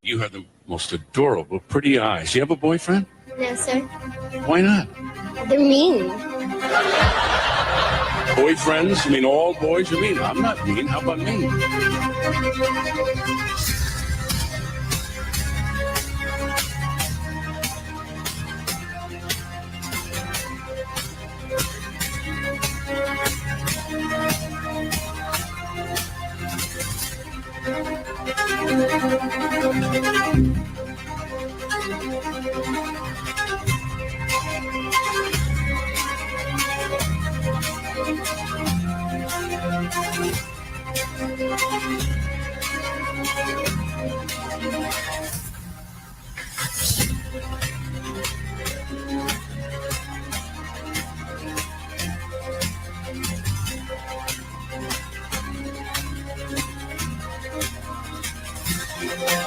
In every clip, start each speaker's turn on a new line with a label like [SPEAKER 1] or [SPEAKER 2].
[SPEAKER 1] You have the most adorable, pretty eyes. You have a boyfriend?
[SPEAKER 2] No, sir.
[SPEAKER 1] Why not?
[SPEAKER 2] They're mean.
[SPEAKER 1] Boyfriends? You mean all boys are mean? I'm not mean. How about me?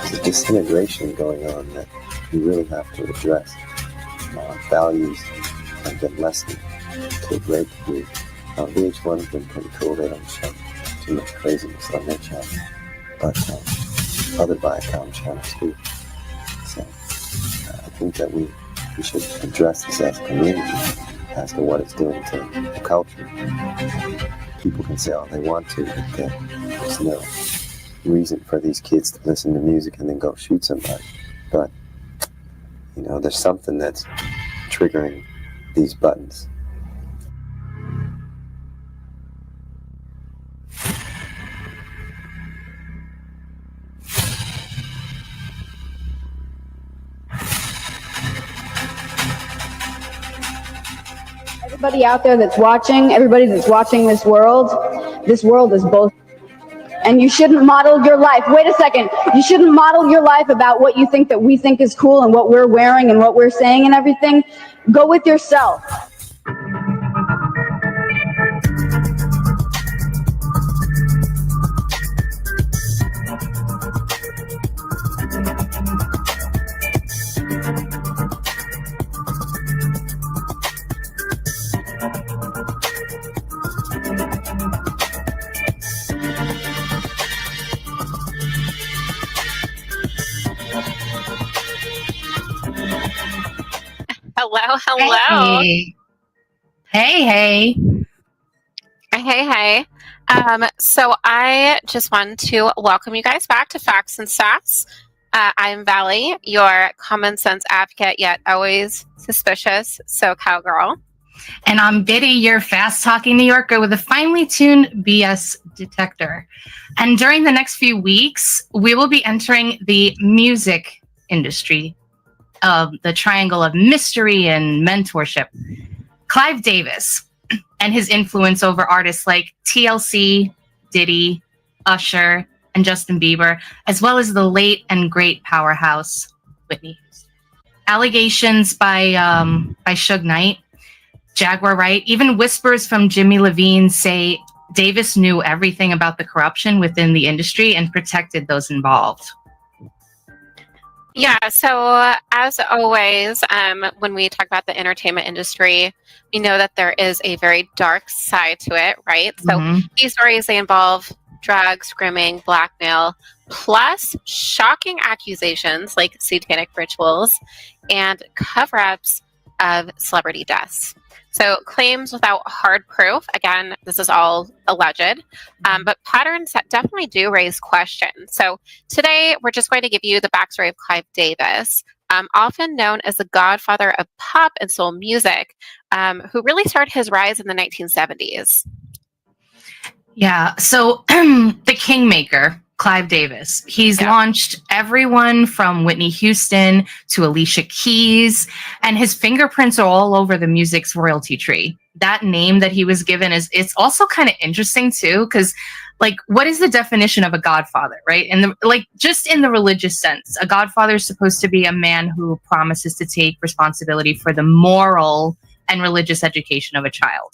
[SPEAKER 3] There's a disintegration going on that we really have to address. Values have been lessened to a great degree. VH1 has been pretty cool. They don't show too much craziness on their channel, but other Viacom channels do. So I think that we should address this as a community as to what it's doing to the culture. People can say all they want to, but there's no reason for these kids to listen to music and then go shoot somebody. But, you know, there's something that's triggering these buttons.
[SPEAKER 4] Everybody out there that's watching, everybody that's watching this world is both. And you shouldn't model your life. Wait a second. You shouldn't model your life about what you think that we think is cool and what we're wearing and what we're saying and everything. Go with yourself.
[SPEAKER 5] Hello.
[SPEAKER 6] Hey.
[SPEAKER 5] So I just wanted to welcome you guys back to Facts and Stats. I'm Valley, your common sense advocate, yet always suspicious SoCal girl.
[SPEAKER 6] And I'm Biddy, your fast-talking New Yorker with a finely tuned BS detector. And during the next few weeks, we will be entering the music industry, the triangle of mystery and mentorship. Clive Davis and his influence over artists like TLC, Diddy, Usher, and Justin Bieber, as well as the late and great powerhouse Whitney Houston. Allegations by Suge Knight, Jaguar Wright, even whispers from Jimmy Levine say Davis knew everything about the corruption within the industry and protected those involved.
[SPEAKER 5] Yeah, so as always, when we talk about the entertainment industry, we know that there is a very dark side to it, right? So these stories, they involve drugs, grooming, blackmail, plus shocking accusations like satanic rituals and cover-ups of celebrity deaths. So claims without hard proof, again, this is all alleged, but patterns that definitely do raise questions. So today we're just going to give you the backstory of Clive Davis, often known as the godfather of pop and soul music, who really started his rise in the 1970s.
[SPEAKER 6] Yeah. So the Kingmaker, Clive Davis, he's launched everyone from Whitney Houston to Alicia Keys, and his fingerprints are all over the music's royalty tree. That name that he was given it's also kind of interesting too, because like, what is the definition of a godfather, right? And just in the religious sense, a godfather is supposed to be a man who promises to take responsibility for the moral and religious education of a child.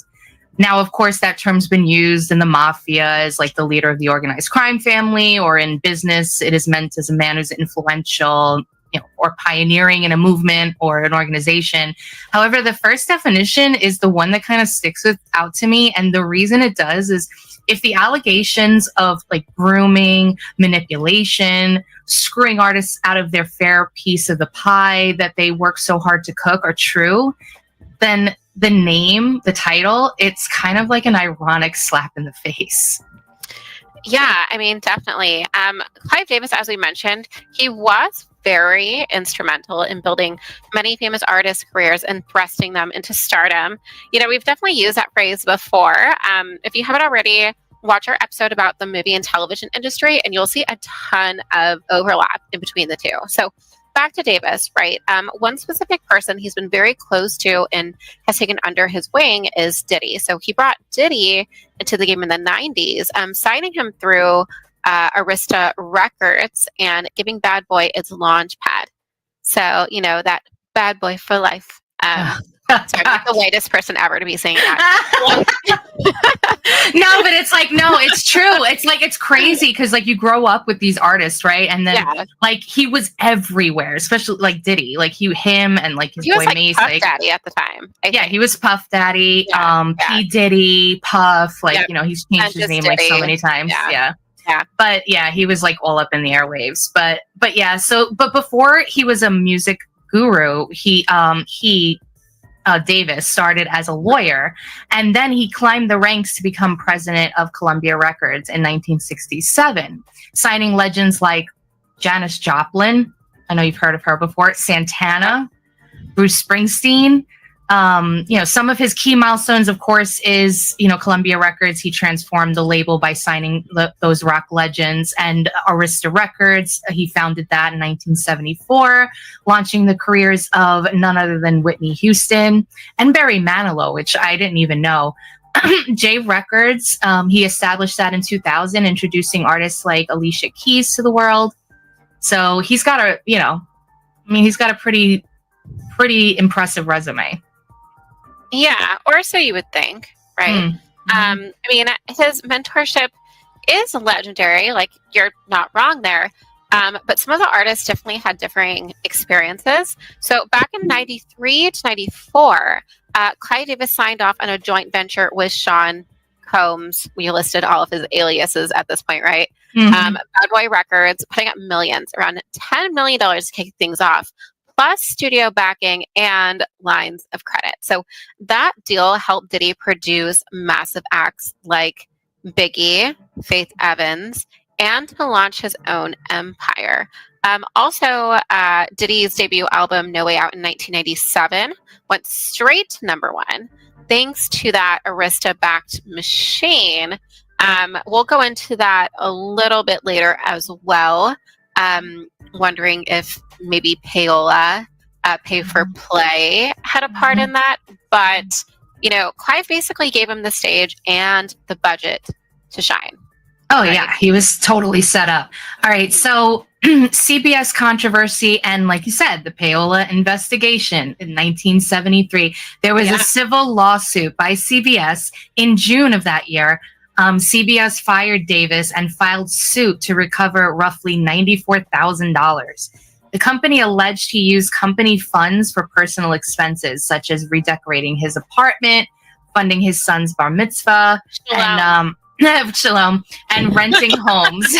[SPEAKER 6] Now, of course, that term's been used in the mafia as like the leader of the organized crime family, or in business, it is meant as a man who's influential, or pioneering in a movement or an organization. However, the first definition is the one that kind of sticks out to me. And the reason it does is if the allegations of like grooming, manipulation, screwing artists out of their fair piece of the pie that they work so hard to cook are true, then the name, the title, it's kind of like an ironic slap in the face.
[SPEAKER 5] Yeah, I mean, definitely. Clive Davis, as we mentioned, he was very instrumental in building many famous artists' careers and thrusting them into stardom. We've definitely used that phrase before. If you haven't already, watch our episode about the movie and television industry, and you'll see a ton of overlap in between the two. So back to Davis, right? One specific person he's been very close to and has taken under his wing is Diddy. So he brought Diddy into the game in the 90s, signing him through Arista Records and giving Bad Boy its launch pad. So, that Bad Boy for life. Sorry, I'm the whitest person ever to be saying that.
[SPEAKER 6] No, but it's like, no, it's true. It's like, it's crazy because like you grow up with these artists, right? And then like he was everywhere, especially like Diddy, like him and like his boy Mace,
[SPEAKER 5] Puff Daddy at the time.
[SPEAKER 6] He was Puff Daddy, P Diddy, Puff, like he's changed his name Diddy. Like so many times. Yeah. But he was like all up in the airwaves. But before he was a music guru, Davis started as a lawyer, and then he climbed the ranks to become president of Columbia Records in 1967, signing legends like Janis Joplin. I know you've heard of her before. Santana, Bruce Springsteen. Some of his key milestones, of course, is, Columbia Records. He transformed the label by signing those rock legends, and Arista Records. He founded that in 1974, launching the careers of none other than Whitney Houston and Barry Manilow, which I didn't even know. J Records, he established that in 2000, introducing artists like Alicia Keys to the world. So he's got a pretty impressive resume.
[SPEAKER 5] Yeah, or so you would think, right? His mentorship is legendary. Like, you're not wrong there. But some of the artists definitely had differing experiences. So back in 93 to 94, Clive Davis signed off on a joint venture with Sean Combs. We listed all of his aliases at this point, right? Bad Boy Records, putting up millions, around $10 million to kick things off, plus studio backing and lines of credit. So that deal helped Diddy produce massive acts like Biggie, Faith Evans, and to launch his own empire. Also, Diddy's debut album, No Way Out in 1997, went straight to #1, thanks to that Arista-backed machine. We'll go into that a little bit later as well. Wondering if maybe Payola, Pay for Play, had a part in that. But, Clive basically gave him the stage and the budget to shine.
[SPEAKER 6] Oh, right? Yeah, he was totally set up. All right, so CBS controversy and, like you said, the Payola investigation in 1973. There was a civil lawsuit by CBS in June of that year. CBS fired Davis and filed suit to recover roughly $94,000. The company alleged he used company funds for personal expenses, such as redecorating his apartment, funding his son's bar mitzvah, and renting homes.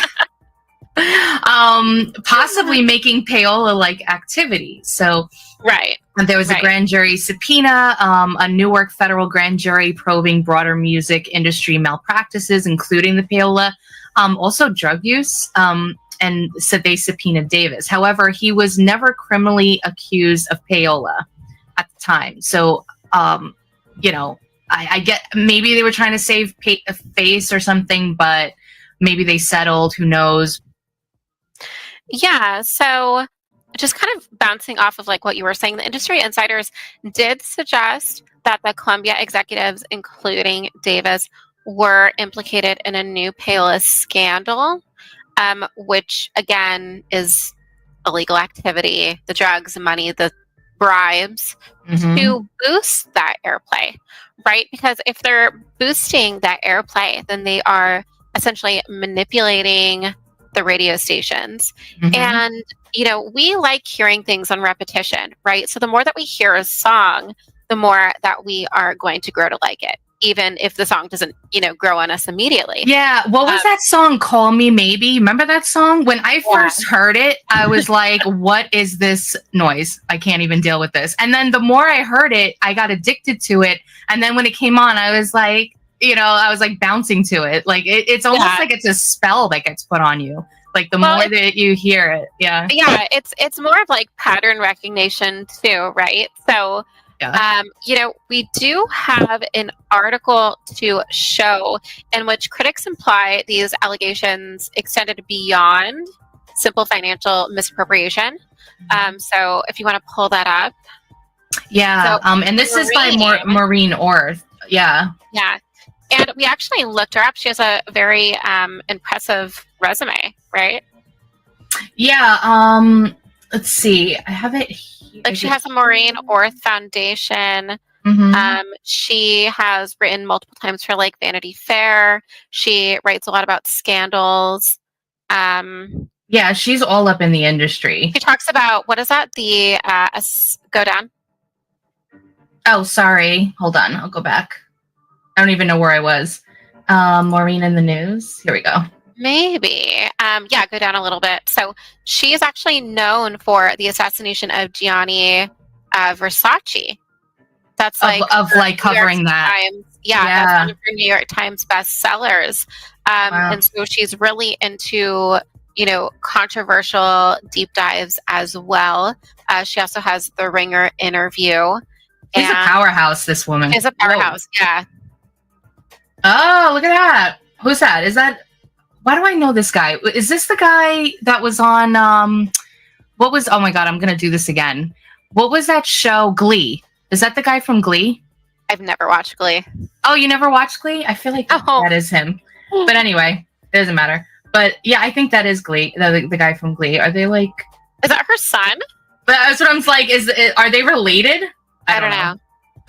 [SPEAKER 6] possibly making payola-like activities. So
[SPEAKER 5] Right.
[SPEAKER 6] there was a grand jury subpoena, a Newark federal grand jury probing broader music industry malpractices, including the payola, also drug use, and said they subpoenaed Davis. However, he was never criminally accused of payola at the time. So, you know, I get maybe they were trying to save face or something, but maybe they settled. Who knows?
[SPEAKER 5] Yeah. So just kind of bouncing off of like what you were saying, the industry insiders did suggest that the Columbia executives, including Davis, were implicated in a new payola scandal, which again is illegal activity, the drugs, the money, the bribes to boost that airplay, right? Because if they're boosting that airplay, then they are essentially manipulating the radio stations. And, you know, we like hearing things on repetition, right? So the more that we hear a song, the more that we are going to grow to like it, even if the song doesn't, you know, grow on us immediately.
[SPEAKER 6] Yeah. What was that song? Call Me Maybe. Remember that song? When I first heard it, I was like, what is this noise? I can't even deal with this. And then the more I heard it, I got addicted to it. And then when it came on, I was like, you know, I was like bouncing to it. Like it's almost like it's a spell that gets put on you. Like the more that you hear it. Yeah.
[SPEAKER 5] Yeah. It's more of like pattern recognition too, right? So, you know, we do have an article to show in which critics imply these allegations extended beyond simple financial misappropriation. So if you want to pull that up.
[SPEAKER 6] Yeah. So, and this is by Maureen Orth. Yeah.
[SPEAKER 5] Yeah. And we actually looked her up. She has a very impressive resume, right?
[SPEAKER 6] Yeah. Let's see. I have it here.
[SPEAKER 5] Like she has a Maureen Orth Foundation. She has written multiple times for like Vanity Fair. She writes a lot about scandals.
[SPEAKER 6] Yeah, she's all up in the industry.
[SPEAKER 5] She talks about, what is that? The go down.
[SPEAKER 6] Oh, sorry. Hold on. I'll go back. I don't even know where I was. Maureen in the news. Here we go.
[SPEAKER 5] Maybe. Yeah, go down a little bit. So she is actually known for the assassination of Gianni Versace. That's like
[SPEAKER 6] like covering that.
[SPEAKER 5] Times. Yeah, that's one of her New York Times bestsellers. And so she's really into, you know, controversial deep dives as well. She also has the Ringer interview.
[SPEAKER 6] She's a powerhouse, this woman.
[SPEAKER 5] Is a powerhouse, yeah.
[SPEAKER 6] Oh, look at that. Who's that? Is that... Why do I know this guy? Is this the guy that was on, what was, oh my God, I'm going to do this again. What was that show? Glee. Is that the guy from Glee?
[SPEAKER 5] I've never watched Glee.
[SPEAKER 6] Oh, you never watched Glee? I feel like that is him. But anyway, it doesn't matter. But yeah, I think that is Glee, the guy from Glee. Are they like...
[SPEAKER 5] Is that her son?
[SPEAKER 6] But that's what I'm like, are they related?
[SPEAKER 5] I don't know.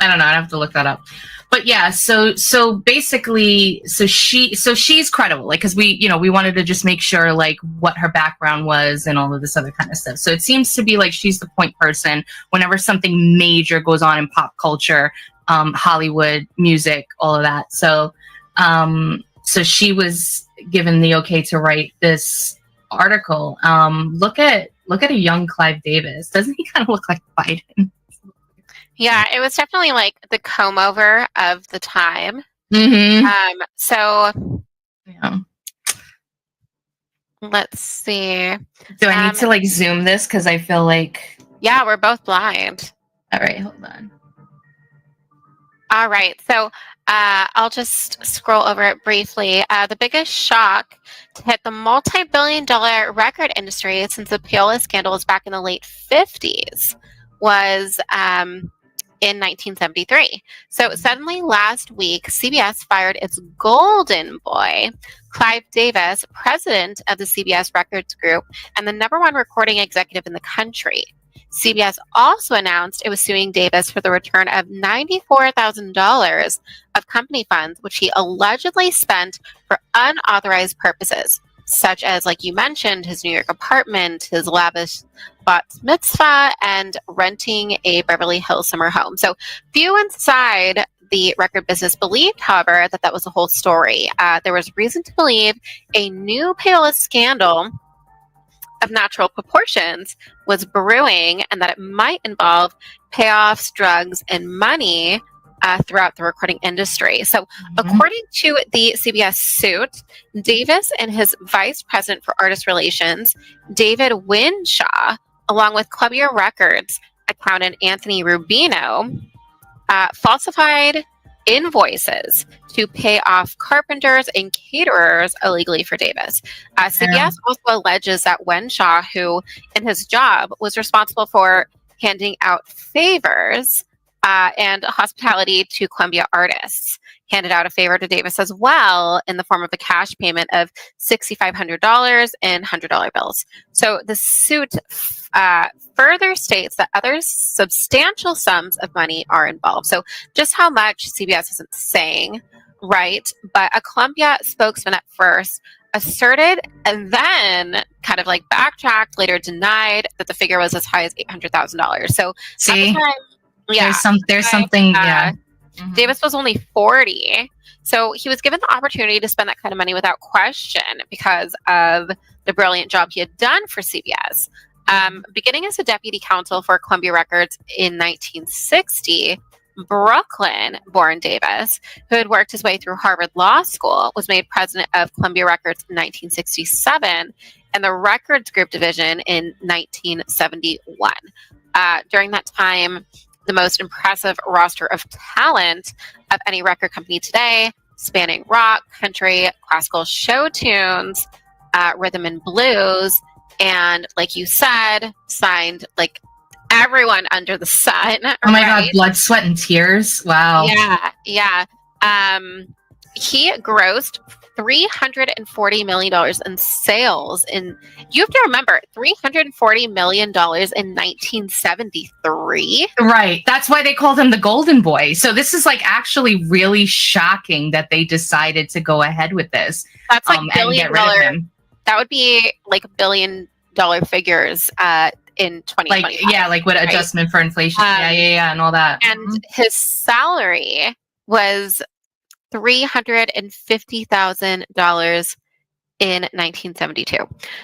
[SPEAKER 6] I don't know. I'd have to look that up. But yeah, so basically, she's credible, like, because we wanted to just make sure like what her background was and all of this other kind of stuff. So it seems to be like she's the point person whenever something major goes on in pop culture, Hollywood, music, all of that. So she was given the okay to write this article. Look at a young Clive Davis. Doesn't he kind of look like Biden?
[SPEAKER 5] Yeah, it was definitely like the comb over of the time. So
[SPEAKER 6] yeah.
[SPEAKER 5] Let's see.
[SPEAKER 6] Do I need to like zoom this? Because I feel like...
[SPEAKER 5] Yeah, we're both blind.
[SPEAKER 6] All right, hold on.
[SPEAKER 5] All right, so I'll just scroll over it briefly. The biggest shock to hit the multi-billion-dollar record industry since the payola scandal was back in the late 50s was... in 1973. So suddenly last week, CBS fired its golden boy, Clive Davis, president of the CBS Records Group and the #1 recording executive in the country. CBS also announced it was suing Davis for the return of $94,000 of company funds, which he allegedly spent for unauthorized purposes, such as, like you mentioned, his New York apartment, his lavish bat mitzvah, and renting a Beverly Hills summer home. So few inside the record business believed, however, that was the whole story. There was reason to believe a new payola scandal of natural proportions was brewing, and that it might involve payoffs, drugs, and money throughout the recording industry. So, according to the CBS suit, Davis and his vice president for artist relations, David Winshaw, along with Columbia Records accountant Anthony Rubino, falsified invoices to pay off carpenters and caterers illegally for Davis. CBS also alleges that Wenshaw, who in his job was responsible for handing out favors and hospitality to Columbia artists, handed out a favor to Davis as well in the form of a cash payment of $6,500 in $100 bills. So the suit further states that other substantial sums of money are involved. So just how much CBS isn't saying, right? But a Columbia spokesman at first asserted and then kind of like backtracked, later denied that the figure was as high as $800,000. So
[SPEAKER 6] See,
[SPEAKER 5] at the time,
[SPEAKER 6] there's something.
[SPEAKER 5] Davis was only 40. So he was given the opportunity to spend that kind of money without question because of the brilliant job he had done for CBS. Beginning as a deputy counsel for Columbia Records in 1960, Brooklyn-born Davis, who had worked his way through Harvard Law School, was made president of Columbia Records in 1967 and the Records Group division in 1971. During that time, the most impressive roster of talent of any record company today, spanning rock, country, classical show tunes, rhythm and blues, and like you said, signed like everyone under the sun.
[SPEAKER 6] Oh my God, blood, sweat, and tears. Wow.
[SPEAKER 5] Yeah. He grossed $340 million in sales. And you have to remember, $340 million in 1973.
[SPEAKER 6] Right. That's why they called him the Golden Boy. So this is like actually really shocking that they decided to go ahead with this.
[SPEAKER 5] That's like
[SPEAKER 6] and get rid of him.
[SPEAKER 5] That would be like $1 billion figures in 2025.
[SPEAKER 6] Like, yeah, like what adjustment for inflation. Yeah, and all that.
[SPEAKER 5] And his salary was $350,000 in 1972.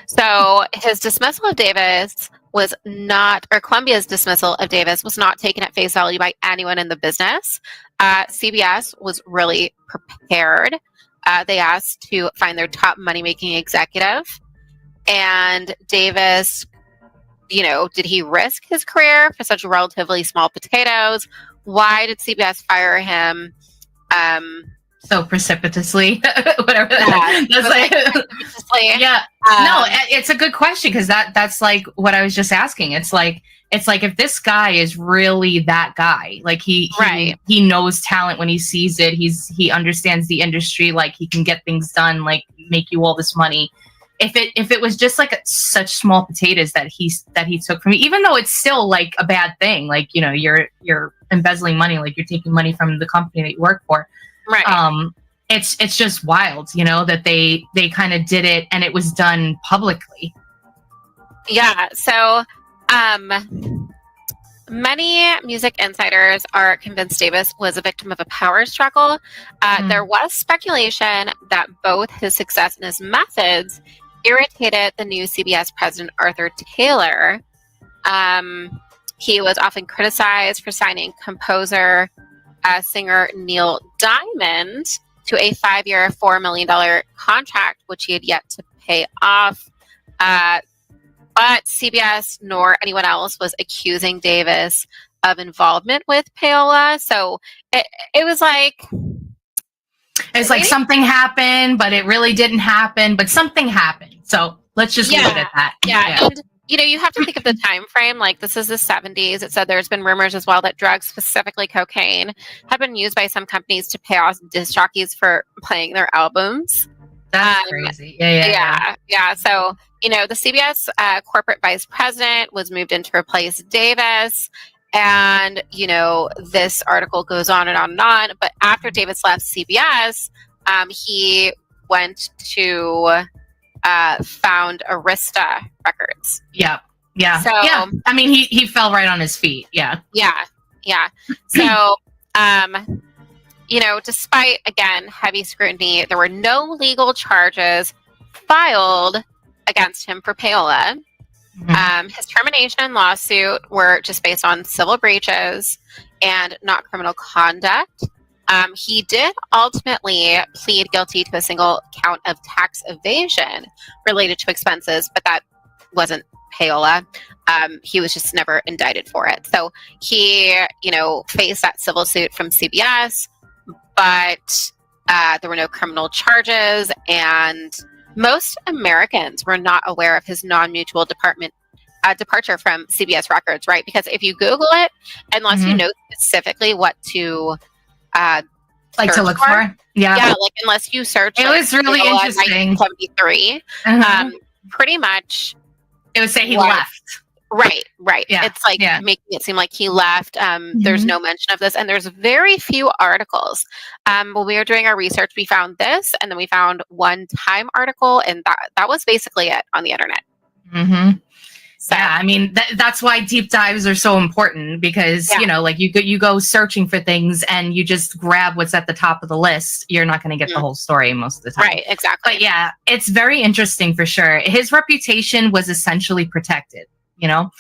[SPEAKER 5] So his dismissal of Davis was not, or Columbia's dismissal of Davis was not taken at face value by anyone in the business. CBS was really prepared. They asked to find their top money-making executive. And Davis, did he risk his career for such relatively small potatoes? Why did CBS fire him?
[SPEAKER 6] So precipitously, whatever.
[SPEAKER 5] Yeah,
[SPEAKER 6] No, it's a good question because that's like what I was just asking. It's like if this guy is really that guy, like he knows talent when he sees it. He understands the industry, like he can get things done, like make you all this money. If it was just like such small potatoes that he took from me, even though it's still like a bad thing, like you're embezzling money, like you're taking money from the company that you work for. Right. It's just wild, that they kind of did it and it was done publicly.
[SPEAKER 5] Yeah. So, many music insiders are convinced Davis was a victim of a power struggle. There was speculation that both his success and his methods irritated the new CBS president, Arthur Taylor. He was often criticized for signing composer, singer Neil Diamond to a 5-year, $4 million contract, which he had yet to pay off. But CBS nor anyone else was accusing Davis of involvement with Payola. So it was like...
[SPEAKER 6] It's like something happened, but it really didn't happen, but something happened. So let's just leave it at that.
[SPEAKER 5] Yeah. And, you have to think of the time frame. Like, this is the 70s. It said there's been rumors as well that drugs, specifically cocaine, have been used by some companies to pay off disc jockeys for playing their albums.
[SPEAKER 6] That's crazy. Yeah.
[SPEAKER 5] So, the CBS corporate vice president was moved in to replace Davis. And, this article goes on and on and on. But after Davis left CBS, he went to found Arista Records.
[SPEAKER 6] Yeah. So, I mean, he fell right on his feet. Yeah. So, despite, again, heavy scrutiny, there were no legal charges filed
[SPEAKER 5] against him for payola. His termination lawsuit were just based on civil breaches and not criminal conduct. He did ultimately plead guilty to a single count of tax evasion related to expenses, but that wasn't payola. He was just never indicted for it. So he, faced that civil suit from CBS, but there were no criminal charges, and most Americans were not aware of his non-mutual departure from CBS Records, right? Because if you Google it, unless you know specifically what to
[SPEAKER 6] to look for,
[SPEAKER 5] yeah, like unless you search,
[SPEAKER 6] it was really interesting.
[SPEAKER 5] 1973, pretty much,
[SPEAKER 6] it would say he left.
[SPEAKER 5] Right.
[SPEAKER 6] Yeah.
[SPEAKER 5] It's like making it seem like he left. There's no mention of this, and there's very few articles. When we were doing our research, we found this, and then we found one Time article, and that was basically it on the internet. So,
[SPEAKER 6] yeah, I mean that's why deep dives are so important, because you go searching for things and you just grab what's at the top of the list. You're not going to get the whole story most of the time.
[SPEAKER 5] Right, exactly.
[SPEAKER 6] But yeah, it's very interesting for sure. His reputation was essentially protected. Now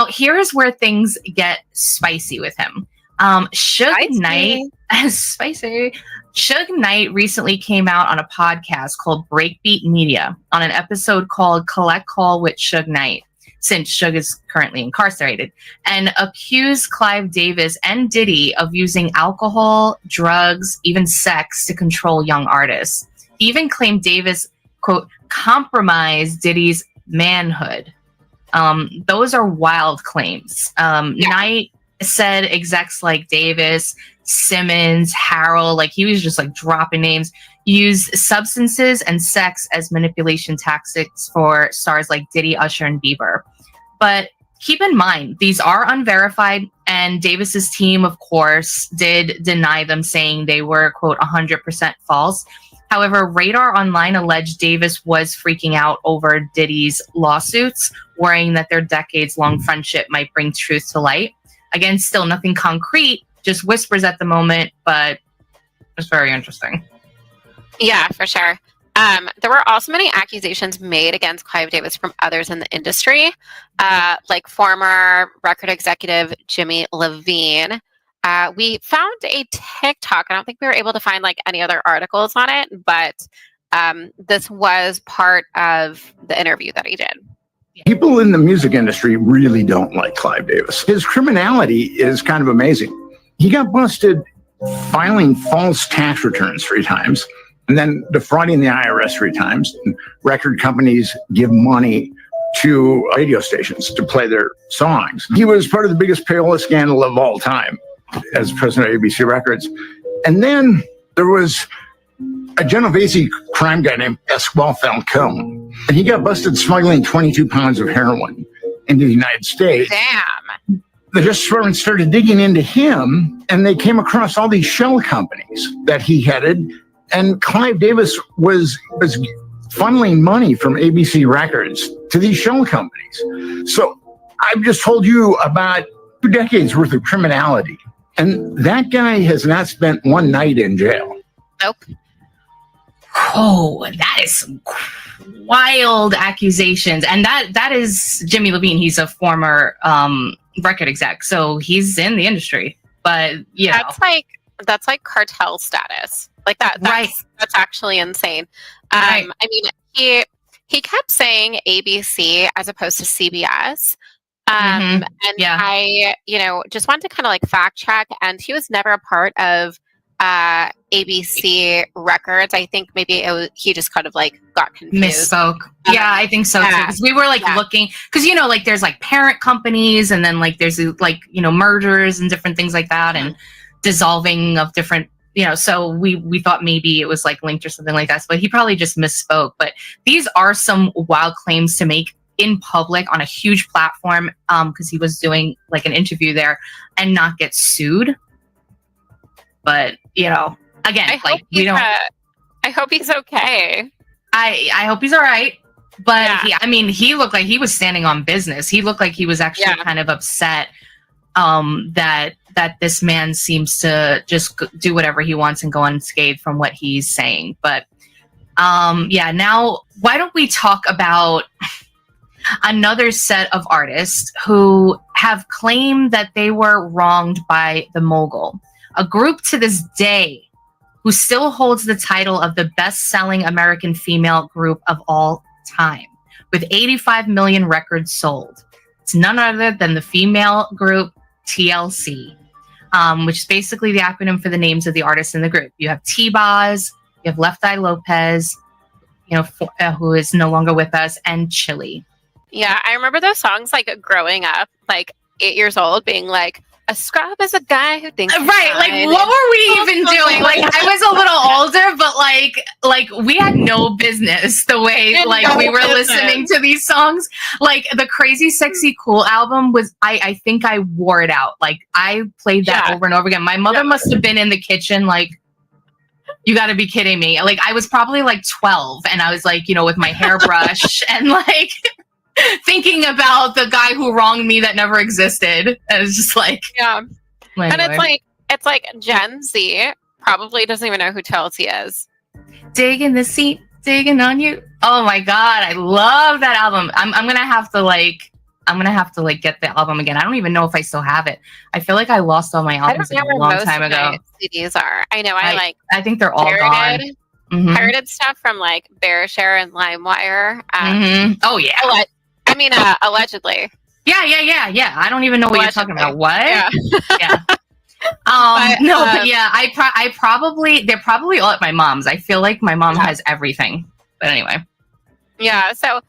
[SPEAKER 6] here's where things get spicy with him. Suge Knight, spicy. Suge Knight recently came out on a podcast called Breakbeat Media on an episode called Collect Call with Suge Knight, since Suge is currently incarcerated, and accused Clive Davis and Diddy of using alcohol, drugs, even sex to control young artists. He even claimed Davis, quote, compromised Diddy's manhood. Those are wild claims. Knight said execs like Davis, Simmons, Harrell, like he was just like dropping names, used substances and sex as manipulation tactics for stars like Diddy, Usher, and Bieber. But keep in mind, these are unverified, and Davis's team, of course, did deny them, saying they were, quote, 100% false. However, Radar Online alleged Davis was freaking out over Diddy's lawsuits, worrying that their decades-long friendship might bring truth to light. Again, still nothing concrete, just whispers at the moment, but it's very interesting.
[SPEAKER 5] Yeah, for sure. There were also many accusations made against Clive Davis from others in the industry, like former record executive Jimmy Levine. We found a TikTok. I don't think we were able to find like any other articles on it, but this was part of the interview that he did.
[SPEAKER 2] People in the music industry really don't like Clive Davis. His criminality is kind of amazing. He got busted filing false tax returns 3 times and then defrauding the IRS 3 times. And record companies give money to radio stations to play their songs. He was part of the biggest payola scandal of all time as president of ABC Records. And then there was a Genovese crime guy named Pasquale Falcone, and he got busted smuggling 22 pounds of heroin into the United States.
[SPEAKER 5] Damn.
[SPEAKER 2] The Justice Department started digging into him, and they came across all these shell companies that he headed, and Clive Davis was funneling money from ABC Records to these shell companies. So I've just told you about 2 decades worth of criminality, and that guy has not spent one night in jail.
[SPEAKER 5] Nope.
[SPEAKER 6] Oh, that is some wild accusations. And that is Jimmy Levine. He's a former record exec, so he's in the industry. But that's like cartel status. Like that's actually insane. Right.
[SPEAKER 5] I mean, he kept saying ABC as opposed to CBS. And I, just wanted to kind of like fact check, and he was never a part of ABC Records. I think maybe he just kind of like got confused.
[SPEAKER 6] Misspoke. Yeah, I think so too. Because we were looking, because like there's like parent companies, and then like there's like mergers and different things like that, and dissolving of different. So we thought maybe it was like linked or something like that. But he probably just misspoke. But these are some wild claims to make in public on a huge platform, because he was doing like an interview there and not get sued. But again,
[SPEAKER 5] I hope he's okay.
[SPEAKER 6] I hope he's all right. But he looked like he was standing on business. He looked like he was actually kind of upset that this man seems to just do whatever he wants and go unscathed from what he's saying. But Now why don't we talk about another set of artists who have claimed that they were wronged by the mogul, a group to this day who still holds the title of the best-selling American female group of all time, with 85 million records sold. It's none other than the female group TLC, which is basically the acronym for the names of the artists in the group. You have T-Boz, you have Left Eye Lopez, who is no longer with us, and Chili.
[SPEAKER 5] Yeah, I remember those songs like growing up, like 8 years old, being like, a scrub is a guy who thinks
[SPEAKER 6] right. Like, what were we even doing? Like, I was a little older, but like we had no business the way like we were listening to these songs. Like the Crazy Sexy Cool album was, I think I wore it out. Like I played that over and over again. My mother must have been in the kitchen like, you got to be kidding me. Like I was probably like 12, and I was like, with my hairbrush and like. Thinking about the guy who wronged me that never existed. And it's just like,
[SPEAKER 5] and it's like Gen Z probably doesn't even know who TLC is.
[SPEAKER 6] Digging the seat, digging on you. Oh my god, I love that album. I'm gonna have to get the album again. I don't even know if I still have it. I feel like I lost all my albums a long time ago.
[SPEAKER 5] CDs are. I know.
[SPEAKER 6] I think they're all gone.
[SPEAKER 5] Pirated stuff from like BearShare and LimeWire.
[SPEAKER 6] Oh yeah.
[SPEAKER 5] Allegedly.
[SPEAKER 6] Yeah. I don't even know what you're talking about. What? Yeah. I probably, they're probably all at my mom's. I feel like my mom has everything. But anyway.
[SPEAKER 5] Yeah. So,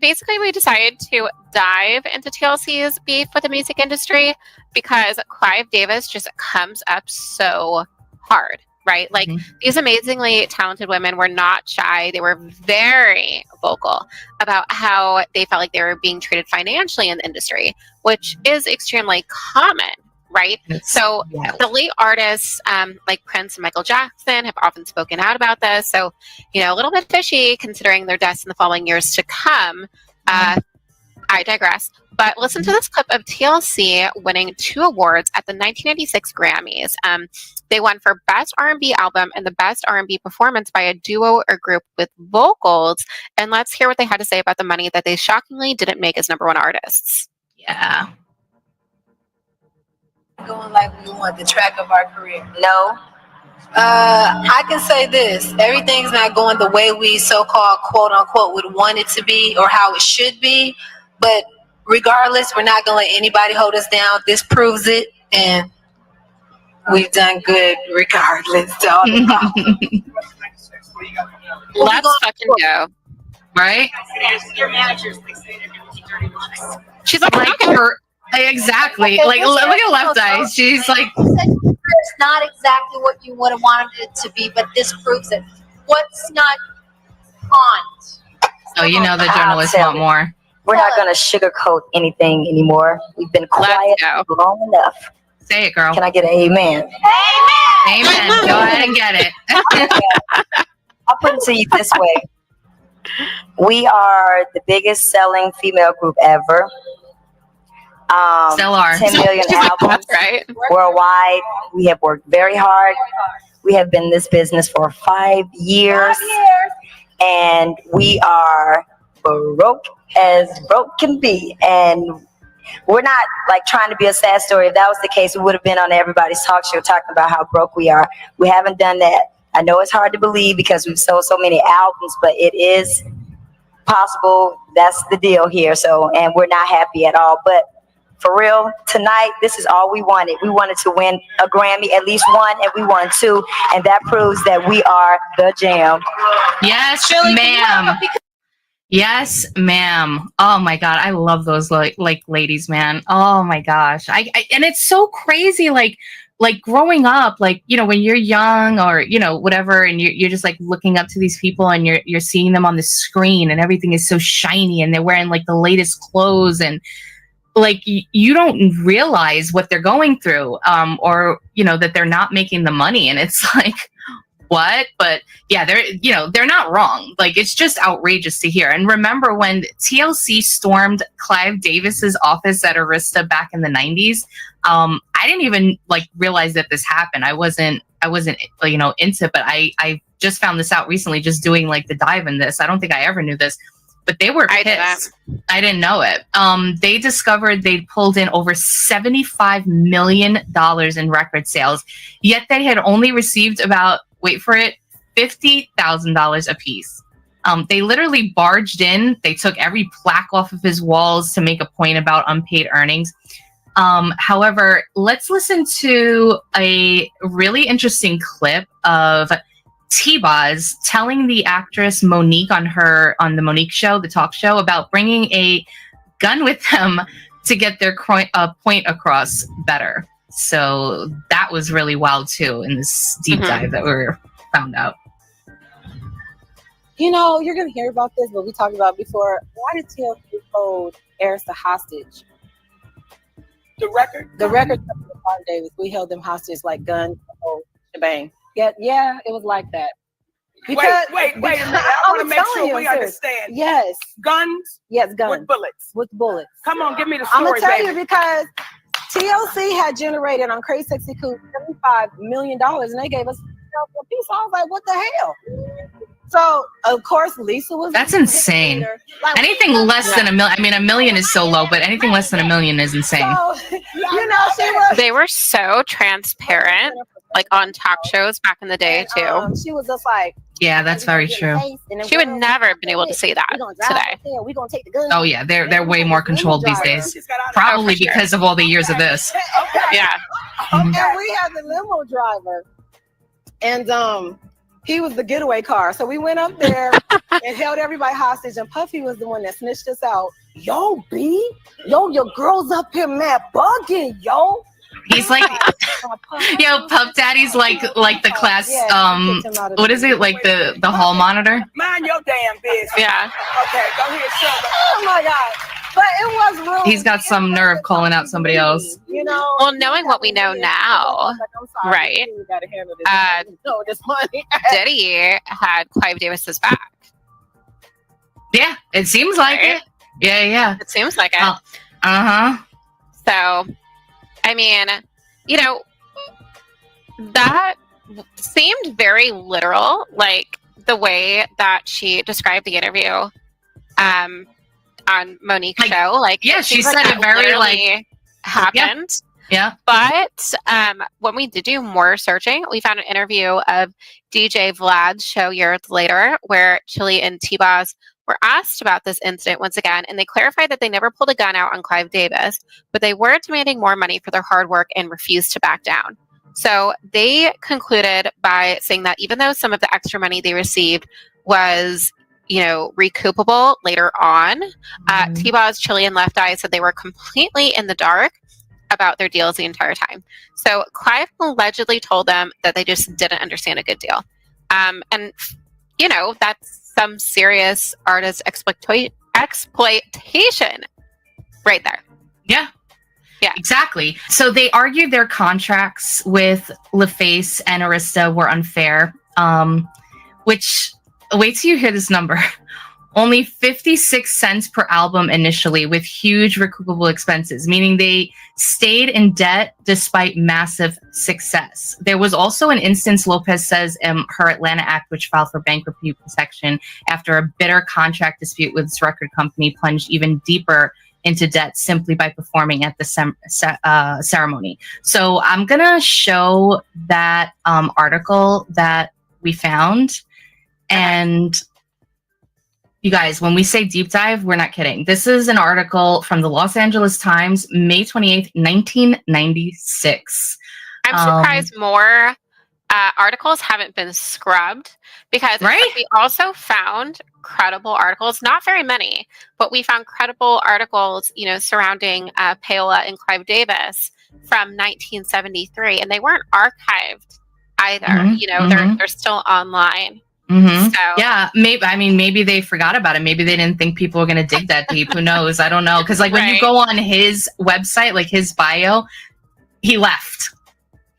[SPEAKER 5] basically we decided to dive into TLC's beef with the music industry because Clive Davis just comes up so hard. Right? Like these amazingly talented women were not shy. They were very vocal about how they felt like they were being treated financially in the industry, which is extremely common, right? So the late artists like Prince and Michael Jackson have often spoken out about this. So, a little bit fishy considering their deaths in the following years to come. I digress. But listen to this clip of TLC winning 2 awards at the 1996 Grammys. They won for Best R&B Album and the Best R&B Performance by a Duo or Group with Vocals. And let's hear what they had to say about the money that they shockingly didn't make as #1 artists.
[SPEAKER 6] Yeah.
[SPEAKER 7] Going like we want the track of our career. No. I can say this. Everything's not going the way we so-called, quote-unquote, would want it to be or how it should be. But regardless, we're not going to let anybody hold us down. This proves it, and we've done good regardless.
[SPEAKER 5] Let's fucking go.
[SPEAKER 6] Right?
[SPEAKER 7] Your managers,
[SPEAKER 5] she's like
[SPEAKER 6] her. Exactly. Okay, like, look at Left Eye. She's like...
[SPEAKER 8] It's not exactly what you would have wanted it to be, but this proves it. What's not on?
[SPEAKER 6] Oh, the journalists want more.
[SPEAKER 9] We're not going to sugarcoat anything anymore. We've been quiet long enough.
[SPEAKER 6] Say it, girl.
[SPEAKER 9] Can I get an amen?
[SPEAKER 6] Amen. Go ahead and get it.
[SPEAKER 9] I'll put it to you this way. We are the biggest selling female group ever.
[SPEAKER 6] Still are.
[SPEAKER 9] 10 million albums
[SPEAKER 5] right?
[SPEAKER 9] worldwide. We have worked very hard. We have been in this business for 5 years. And we are broke as broke can be. And we're not like trying to be a sad story. If that was the case, we would have been on everybody's talk show talking about how broke we are. We haven't done that. I know it's hard to believe because we've sold so many albums, but it is possible. That's the deal here. So, and we're not happy at all. But for real, tonight, this is all we wanted. We wanted to win a Grammy, at least one, and we won 2. And that proves that we are the jam.
[SPEAKER 6] Yes, ma'am. Yes, ma'am. Oh my God. I love those like ladies, man. Oh my gosh. I and it's so crazy. Like growing up, like, when you're young or, whatever, and you're just like looking up to these people and you're seeing them on the screen and everything is so shiny and they're wearing like the latest clothes and like you don't realize what they're going through or that they're not making the money, and it's like, what, but yeah, they're not wrong. Like, it's just outrageous to hear. And remember when TLC stormed Clive Davis's office at Arista back in the 90s? I didn't even like realize that this happened. I wasn't into it, but I just found this out recently, just doing like the dive in this. I don't think I ever knew this, but they were pissed. I didn't know it. They discovered they pulled in over $75 million in record sales, yet they had only received about, wait for it, $50,000 apiece. They literally barged in. They took every plaque off of his walls to make a point about unpaid earnings. However, let's listen to a really interesting clip of T-Boz telling the actress Monique on the Monique show, the talk show, about bringing a gun with them to get their point across better. So that was really wild too in this deep dive that we found out.
[SPEAKER 10] You know, you're going to hear about this, but we talked about it before. Why did TLC hold Arista hostage? The record company of Clive Davis, we held them hostage like guns, the whole shebang. Yeah, it was like that. Because,
[SPEAKER 11] wait a minute. I want to make sure we understand.
[SPEAKER 10] Yes.
[SPEAKER 11] Guns?
[SPEAKER 10] Yes, guns.
[SPEAKER 11] With bullets?
[SPEAKER 10] With bullets.
[SPEAKER 11] Come on, give me the
[SPEAKER 10] I'm
[SPEAKER 11] story,
[SPEAKER 10] going to tell
[SPEAKER 11] baby.
[SPEAKER 10] you because TLC had generated on Crazy Sexy Cool $75 million, and they gave us a piece. I was like, what the hell? So, of course, Lisa was...
[SPEAKER 6] That's insane.
[SPEAKER 10] Like,
[SPEAKER 6] anything less than $1 million, I mean, $1 million is so low, but anything less than $1 million is insane.
[SPEAKER 10] So, you know,
[SPEAKER 5] They were so transparent, like on talk shows back in the day too.
[SPEAKER 10] She was just like,
[SPEAKER 6] yeah, that's very true.
[SPEAKER 5] She would never have been able to say that today.
[SPEAKER 10] We're gonna take the gun.
[SPEAKER 6] Oh yeah, they're way more controlled these days. Probably because of all the years of this.
[SPEAKER 5] Yeah.
[SPEAKER 10] And we had the limo driver, and he was the getaway car. So we went up there and held everybody hostage, and Puffy was the one that snitched us out. Yo, B, your girl's up here mad bugging, yo.
[SPEAKER 6] He's like, yo, Puff Daddy's like the class. What is it, like the hall monitor?
[SPEAKER 11] Mind your damn business.
[SPEAKER 5] Yeah.
[SPEAKER 11] Okay, go ahead, shut up.
[SPEAKER 10] Oh my God. But it was real.
[SPEAKER 6] He's got some nerve calling out somebody else.
[SPEAKER 10] You know.
[SPEAKER 5] Well, knowing what we know now, right?
[SPEAKER 10] This money.
[SPEAKER 5] Diddy had Clive Davis's back.
[SPEAKER 6] Yeah, it seems like it. Yeah.
[SPEAKER 5] It seems like it. So, I mean, you know, that seemed very literal, like the way that she described the interview on Monique's show. Like,
[SPEAKER 6] yeah, she said
[SPEAKER 5] that
[SPEAKER 6] it very
[SPEAKER 5] literally happened.
[SPEAKER 6] Yeah.
[SPEAKER 5] But when we did do more searching, we found an interview of DJ Vlad's show years later where Chili and T-Boz were asked about this incident once again, and they clarified that they never pulled a gun out on Clive Davis, but they were demanding more money for their hard work and refused to back down. So they concluded by saying that even though some of the extra money they received was, you know, recoupable later on, T-Boz, Chili, and Left Eye said they were completely in the dark about their deals the entire time. So Clive allegedly told them that they just didn't understand a good deal. And, you know, that's some serious artist exploitation right there.
[SPEAKER 6] Yeah, exactly. So they argued their contracts with LaFace and Arista were unfair, which, wait till you hear this number. Only 56 cents per album initially, with huge recoupable expenses, meaning they stayed in debt despite massive success. There was also an instance, Lopez says, her Atlanta act, which filed for bankruptcy protection after a bitter contract dispute with its record company plunged even deeper into debt simply by performing at the ceremony. So I'm going to show that article that we found. And you guys, when we say deep dive, we're not kidding. This is an article from the Los Angeles Times, May 28th, 1996.
[SPEAKER 5] I'm surprised more articles haven't been scrubbed because we also found credible articles, not very many, but we found credible articles, you know, surrounding Paola and Clive Davis from 1973, and they weren't archived either. You know, they're still online. So,
[SPEAKER 6] yeah, maybe they forgot about it. Maybe they didn't think people were going to dig that deep. Who knows? I don't know. Because like when you go on his website, like his bio, he left.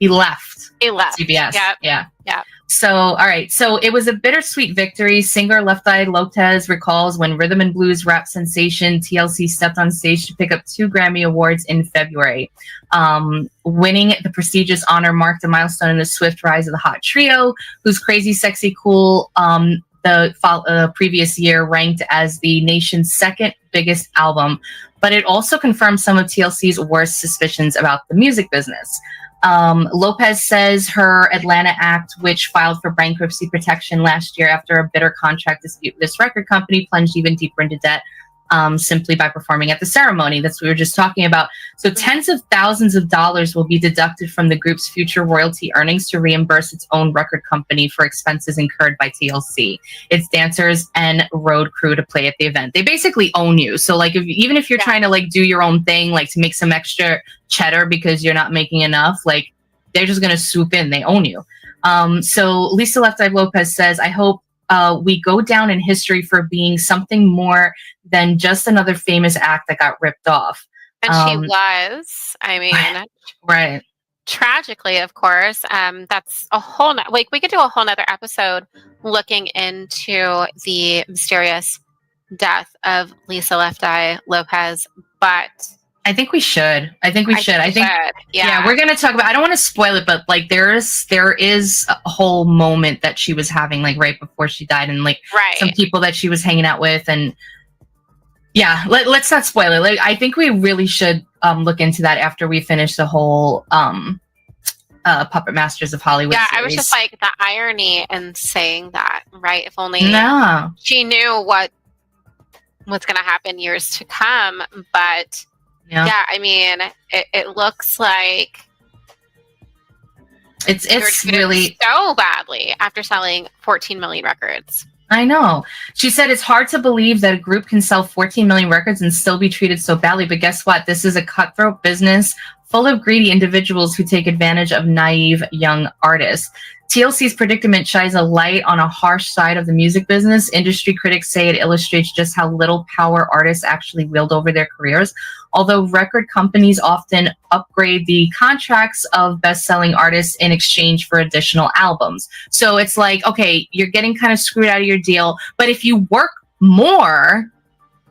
[SPEAKER 6] He left.
[SPEAKER 5] CBS.
[SPEAKER 6] Yeah.
[SPEAKER 5] Yeah.
[SPEAKER 6] So, all right. So it was a bittersweet victory. Singer Left Eye Lopez recalls when rhythm and blues rap sensation TLC stepped on stage to pick up 2 Grammy Awards in February. Winning the prestigious honor marked a milestone in the swift rise of the hot trio, whose Crazy Sexy Cool the previous year ranked as the nation's second biggest album. But it also confirmed some of TLC's worst suspicions about the music business. Lopez says her Atlanta act, which filed for bankruptcy protection last year after a bitter contract dispute with this record company, plunged even deeper into debt simply by performing at the ceremony. That's what we were just talking about. So tens of thousands of dollars will be deducted from the group's future royalty earnings to reimburse its own record company for expenses incurred by TLC, its dancers, and road crew to play at the event. They basically own you. So like even if you're trying to like do your own thing, like to make some extra cheddar because you're not making enough, like they're just going to swoop in. They own you. So Lisa Left Eye Lopez says, I hope we go down in history for being something more than just another famous act that got ripped off.
[SPEAKER 5] And she was, I mean,
[SPEAKER 6] right.
[SPEAKER 5] Tragically, of course, that's a whole, like we could do a whole nother episode looking into the mysterious death of Lisa Left Eye Lopez, but
[SPEAKER 6] I think we should. I think
[SPEAKER 5] yeah,
[SPEAKER 6] we're going to talk about, I don't want to spoil it, but like there is a whole moment that she was having like right before she died, and like some people that she was hanging out with, and yeah, let's not spoil it. Like, I think we really should look into that after we finish the whole Puppet Masters of Hollywood series.
[SPEAKER 5] I was just like, the irony in saying that, right? If only she knew what was going to happen years to come, but yeah, I mean, it looks like
[SPEAKER 6] it's really
[SPEAKER 5] so badly after selling 14 million records.
[SPEAKER 6] I know. She said it's hard to believe that a group can sell 14 million records and still be treated so badly. But guess what? This is a cutthroat business full of greedy individuals who take advantage of naive young artists. TLC's predicament shines a light on a harsh side of the music business. Industry critics say it illustrates just how little power artists actually wield over their careers. Although record companies often upgrade the contracts of best-selling artists in exchange for additional albums. So it's like, okay, you're getting kind of screwed out of your deal, but if you work more,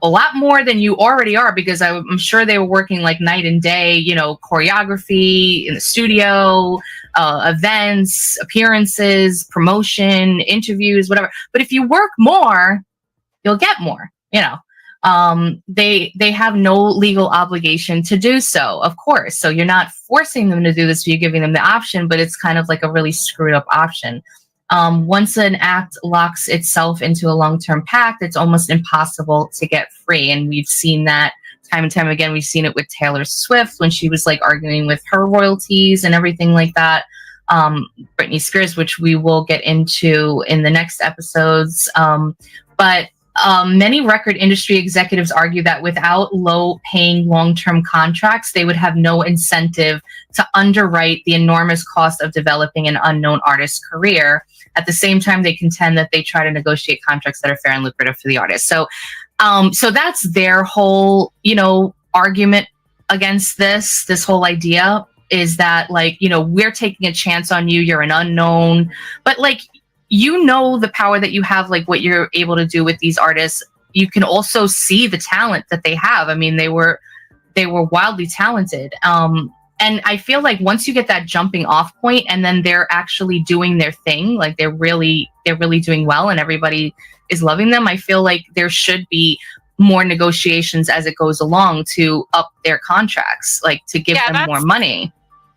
[SPEAKER 6] a lot more than you already are, because I'm sure they were working like night and day, you know, choreography in the studio, events, appearances, promotion, interviews, whatever. But if you work more, you'll get more, you know. They have no legal obligation to do so, of course. So you're not forcing them to do this, you're giving them the option, but it's kind of like a really screwed up option. Once an act locks itself into a long-term pact, it's almost impossible to get free. And we've seen that time and time again. We've seen it with Taylor Swift when she was like arguing with her royalties and everything like that. Britney Spears, which we will get into in the next episodes. But many record industry executives argue that without low-paying long-term contracts, they would have no incentive to underwrite the enormous cost of developing an unknown artist's career. At the same time, they contend that they try to negotiate contracts that are fair and lucrative for the artist. So that's their whole, you know, argument against this whole idea is that, like, you know, we're taking a chance on you. You're an unknown, but like, you know, the power that you have, like what you're able to do with these artists. You can also see the talent that they have. I mean, they were wildly talented. And I feel like once you get that jumping off point and then they're actually doing their thing, like they're really doing well and everybody is loving them, I feel like there should be more negotiations as it goes along to up their contracts, like to give them more money.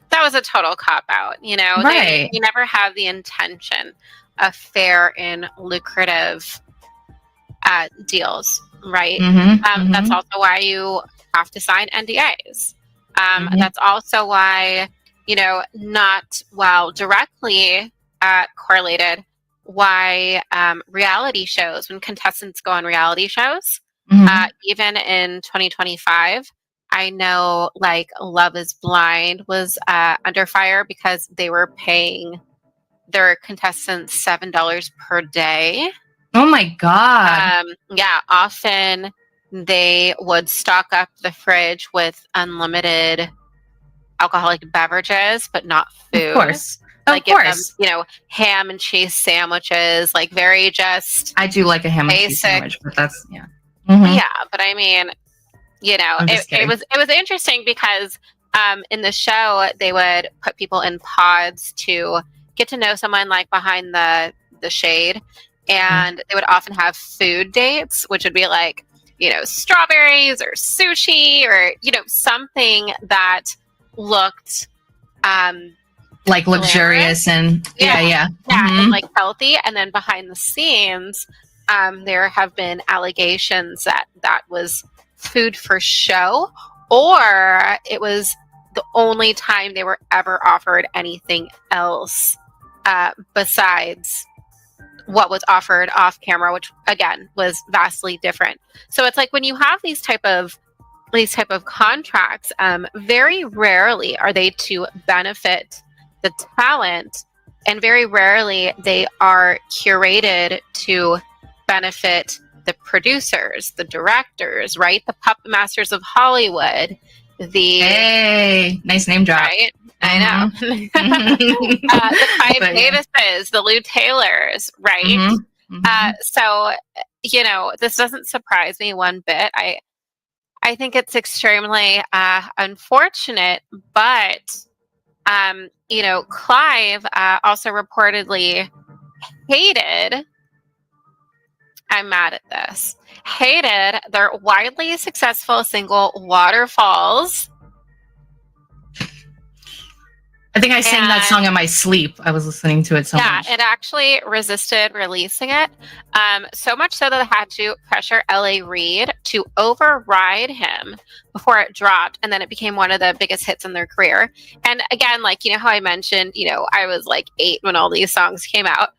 [SPEAKER 5] That was a total cop-out, you know?
[SPEAKER 6] Right.
[SPEAKER 5] They never have the intention of fair and lucrative deals, right? That's also why you have to sign NDAs. That's also why, you know, not well directly correlated, why reality shows, when contestants go on reality shows, even in 2025, I know like Love is Blind was under fire because they were paying their contestants $7 per day.
[SPEAKER 6] Oh my God.
[SPEAKER 5] Yeah, often they would stock up the fridge with unlimited alcoholic beverages, but not food.
[SPEAKER 6] Of course.
[SPEAKER 5] Like
[SPEAKER 6] Of
[SPEAKER 5] give them,
[SPEAKER 6] course.
[SPEAKER 5] ham and cheese sandwiches, like very just
[SPEAKER 6] I do like a ham and cheese
[SPEAKER 5] basic.
[SPEAKER 6] sandwich, but that's, yeah. Mhm.
[SPEAKER 5] Yeah, but I mean,
[SPEAKER 6] I'm just
[SPEAKER 5] it
[SPEAKER 6] kidding.
[SPEAKER 5] was interesting because in the show they would put people in pods to get to know someone like behind the shade, and they would often have food dates, which would be like strawberries or sushi or something that looked
[SPEAKER 6] Like luxurious and yeah.
[SPEAKER 5] and
[SPEAKER 6] Mhm.
[SPEAKER 5] like healthy. And then behind the scenes, there have been allegations that was food for show, or it was the only time they were ever offered anything else besides what was offered off camera, which again was vastly different. So it's like when you have these type of contracts, very rarely are they to benefit the talent, and very rarely they are curated to benefit the producers, the directors, right? The puppet masters of Hollywood.
[SPEAKER 6] Hey, nice name drop.
[SPEAKER 5] Right? I know. The Clive
[SPEAKER 6] But, yeah.
[SPEAKER 5] Davises, the Lou Taylors, right?
[SPEAKER 6] Mhm. Mhm.
[SPEAKER 5] So, this doesn't surprise me one bit. I think it's extremely unfortunate, but, Clive also reportedly hated, I'm mad at this, hated their widely successful single Waterfalls.
[SPEAKER 6] I think I sang that song in my sleep. I was listening to it so much.
[SPEAKER 5] It actually resisted releasing it. So much so that they had to pressure L.A. Reid to override him before it dropped. And then it became one of the biggest hits in their career. And again, how I mentioned, I was like 8 when all these songs came out.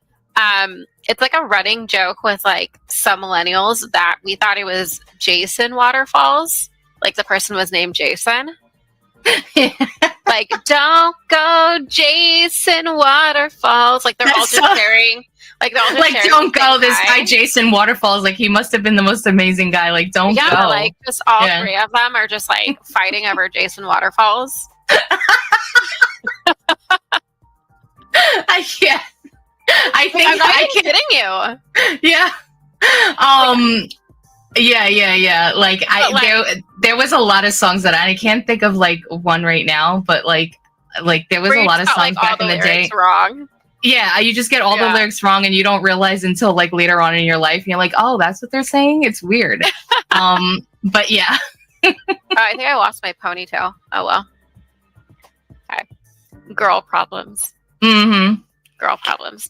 [SPEAKER 5] It's like a running joke with like some millennials that we thought it was Jason Waterfalls. Like the person was named Jason. Like, don't go Jason Waterfalls. Like they're all just sharing. Like they're all just sharing
[SPEAKER 6] don't
[SPEAKER 5] the
[SPEAKER 6] go.
[SPEAKER 5] same
[SPEAKER 6] This guy Jason Waterfalls. Like he must have been the most amazing guy. Like don't go.
[SPEAKER 5] Yeah, like just all
[SPEAKER 6] Yeah.
[SPEAKER 5] 3 of them are just like fighting over Jason Waterfalls.
[SPEAKER 6] I can't. I think
[SPEAKER 5] I'm not
[SPEAKER 6] I
[SPEAKER 5] even
[SPEAKER 6] can.
[SPEAKER 5] kidding you.
[SPEAKER 6] Yeah. Yeah. Like there was a lot of songs that I can't think of like one right now, but like there was
[SPEAKER 5] Where
[SPEAKER 6] a
[SPEAKER 5] you
[SPEAKER 6] lot of
[SPEAKER 5] got,
[SPEAKER 6] songs
[SPEAKER 5] like, all
[SPEAKER 6] back in the day.
[SPEAKER 5] lyrics wrong.
[SPEAKER 6] Yeah, you just get all the
[SPEAKER 5] Yeah.
[SPEAKER 6] lyrics wrong and you don't realize until like later on in your life. And you're like, oh, that's what they're saying. It's weird. But yeah.
[SPEAKER 5] I think I lost my ponytail. Oh well. Okay. Girl problems.
[SPEAKER 6] Mm-hmm.
[SPEAKER 5] Girl problems.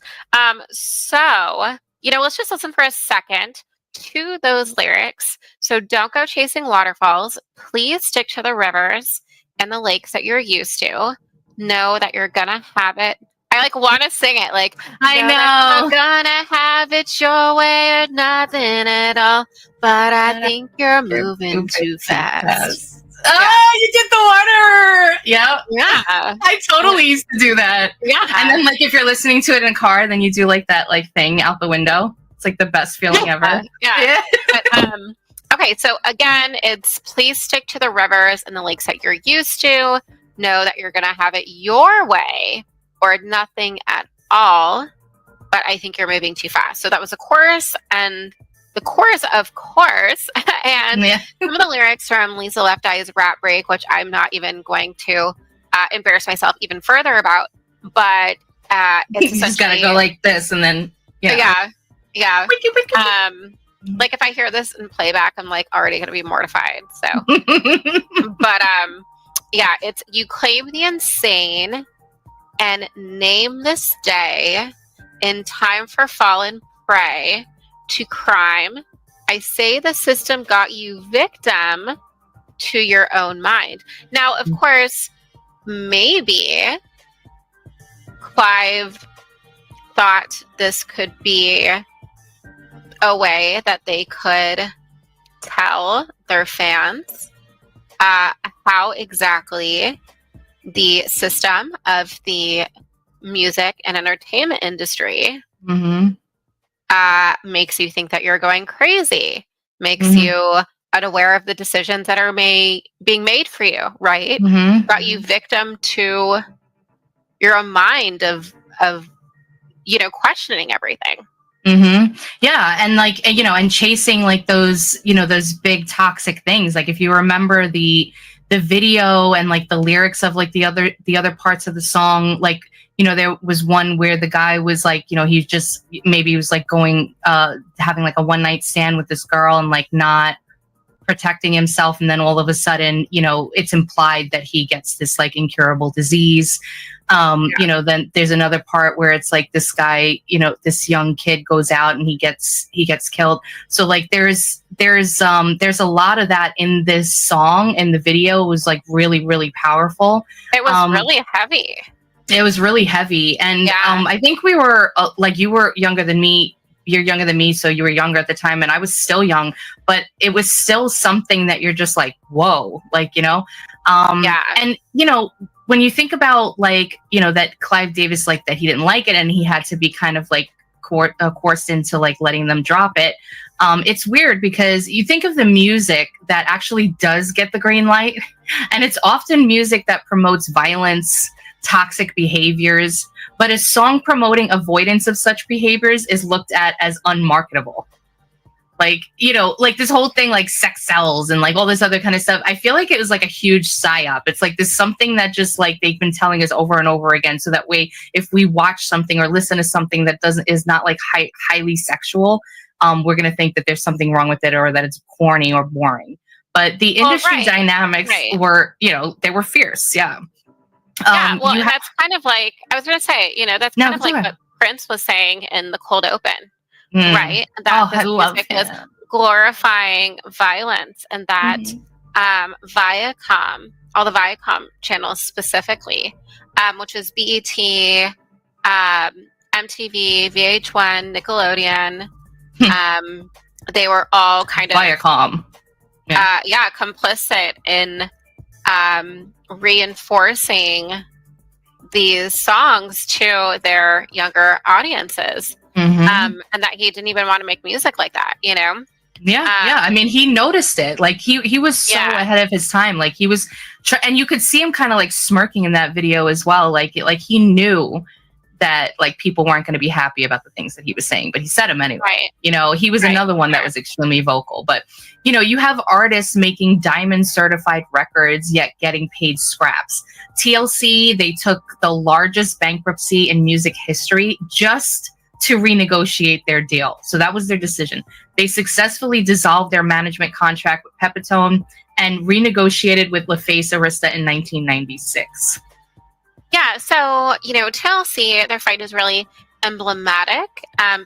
[SPEAKER 5] So, let's just listen for a second to those lyrics. So don't go chasing waterfalls. Please stick to the rivers and the lakes that you're used to. Know that you're gonna have it. I want to sing it. Like,
[SPEAKER 6] I
[SPEAKER 5] that
[SPEAKER 6] know.
[SPEAKER 5] you're gonna have it your way or nothing at all. But I think you're moving too fast.
[SPEAKER 6] Oh, you did the water. Yep.
[SPEAKER 5] Yeah.
[SPEAKER 6] I totally used to do that.
[SPEAKER 5] Yeah.
[SPEAKER 6] And then like if you're listening to it in a car, then you do like that like thing out the window. It's like the best feeling ever.
[SPEAKER 5] Yeah. But, okay, so again, it's please stick to the rivers and the lakes that you're used to. Know that you're going to have it your way or nothing at all. But I think you're moving too fast. So that was the chorus, and the chorus, of course, and some of the lyrics from Lisa Left Eye's Rap Break, which I'm not even going to embarrass myself even further about. But it's
[SPEAKER 6] you just gotta go like this, and then
[SPEAKER 5] yeah. Like if I hear this in playback, I'm like already gonna be mortified. So, but it's you claim the insane and name this day in time for fallen prey to crime. I say the system got you victim to your own mind. Now, of course, maybe Clive thought this could be a way that they could tell their fans how exactly the system of the music and entertainment industry makes you think that you're going crazy, makes you unaware of the decisions that are being made for you, right?
[SPEAKER 6] Mhm.
[SPEAKER 5] Brought you victim to your own mind of questioning everything.
[SPEAKER 6] Yeah, and like and chasing like those those big toxic things. Like if you remember the video and like the lyrics of like the other parts of the song, like there was one where the guy was like he just maybe he was like going having like a one night stand with this girl and like not protecting himself, and then all of a sudden it's implied that he gets this like incurable disease. Then there's another part where it's like this guy, this young kid goes out and he gets killed. So like there's a lot of that in this song, and the video was like really, really powerful.
[SPEAKER 5] It was really heavy.
[SPEAKER 6] It was really heavy. And I think we were like, you were younger than me. You're younger than me, so you were younger at the time, and I was still young, but it was still something that you're just like, whoa, like, and when you think about like, that Clive Davis, like that he didn't like it and he had to be kind of like coerced into like letting them drop it. It's weird because you think of the music that actually does get the green light, and it's often music that promotes violence, toxic behaviors, but a song promoting avoidance of such behaviors is looked at as unmarketable. Like, like this whole thing, like sex sells and like all this other kind of stuff. I feel like it was like a huge psyop. It's like this something that just like they've been telling us over and over again. So that way, if we watch something or listen to something that is not like highly sexual, we're going to think that there's something wrong with it or that it's corny or boring. But the industry dynamics were, they were fierce. Yeah.
[SPEAKER 5] Well, that's kind of like, I was going to say, that's kind of like what Prince was saying in the cold open, right? That his music was glorifying violence, and that Viacom, all the Viacom channels specifically, which was BET, MTV, VH1, Nickelodeon, they were all kind of
[SPEAKER 6] Viacom,
[SPEAKER 5] complicit in reinforcing these songs to their younger audiences, and that he didn't even want to make music like that,
[SPEAKER 6] I mean, he noticed it. Like he was so ahead of his time. Like he was, and you could see him kind of like smirking in that video as well. Like he knew that like people weren't going to be happy about the things that he was saying, but he said them anyway.
[SPEAKER 5] Right.
[SPEAKER 6] He was another one that was extremely vocal. But you have artists making diamond certified records yet getting paid scraps. TLC, they took the largest bankruptcy in music history just to renegotiate their deal. So that was their decision. They successfully dissolved their management contract with Pepitone and renegotiated with LaFace Arista in 1996.
[SPEAKER 5] Yeah, so, TLC, their fight is really emblematic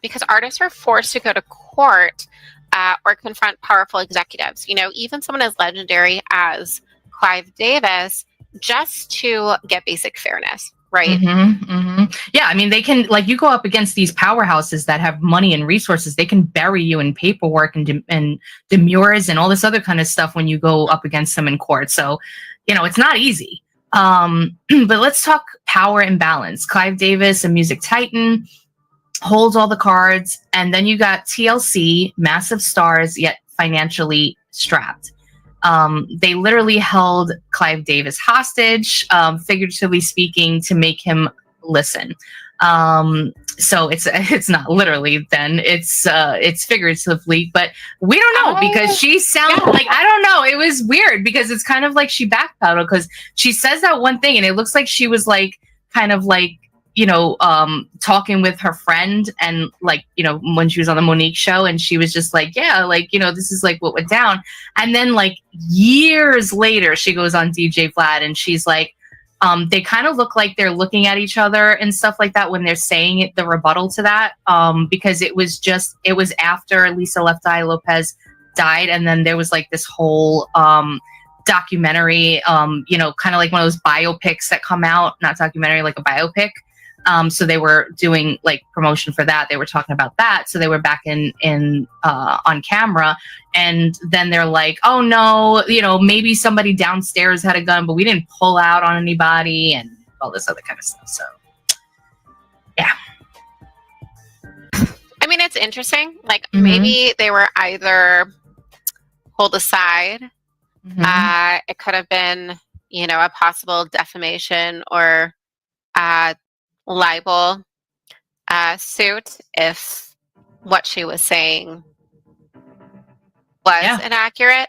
[SPEAKER 5] because artists are forced to go to court or confront powerful executives, even someone as legendary as Clive Davis, just to get basic fairness, right?
[SPEAKER 6] Yeah, I mean, they can, like, you go up against these powerhouses that have money and resources, they can bury you in paperwork and demurs and all this other kind of stuff when you go up against them in court. So, it's not easy. But let's talk power and balance. Clive Davis, a music titan, holds all the cards. And then you got TLC, massive stars, yet financially strapped. They literally held Clive Davis hostage, figuratively speaking, to make him listen. So it's not literally then, it's figuratively, but we don't know because she sounded like, I don't know. It was weird because it's kind of like she backpedaled because she says that one thing and it looks like she was like, kind of like, talking with her friend and like, when she was on the Monique show and she was just like, yeah, like, this is like what went down. And then like years later, she goes on DJ Vlad and she's like, they kind of look like they're looking at each other and stuff like that when they're saying it, the rebuttal to that, because it was after Lisa Left Eye Lopez died. And then there was like this whole documentary, kind of like one of those biopics that come out, not documentary, like a biopic. So they were doing like promotion for that. They were talking about that. So they were back in on camera. And then they're like, oh no, maybe somebody downstairs had a gun, but we didn't pull out on anybody and all this other kind of stuff. So yeah.
[SPEAKER 5] I mean, it's interesting. Like maybe they were either pulled aside. It could have been, a possible defamation or libel suit if what she was saying was inaccurate.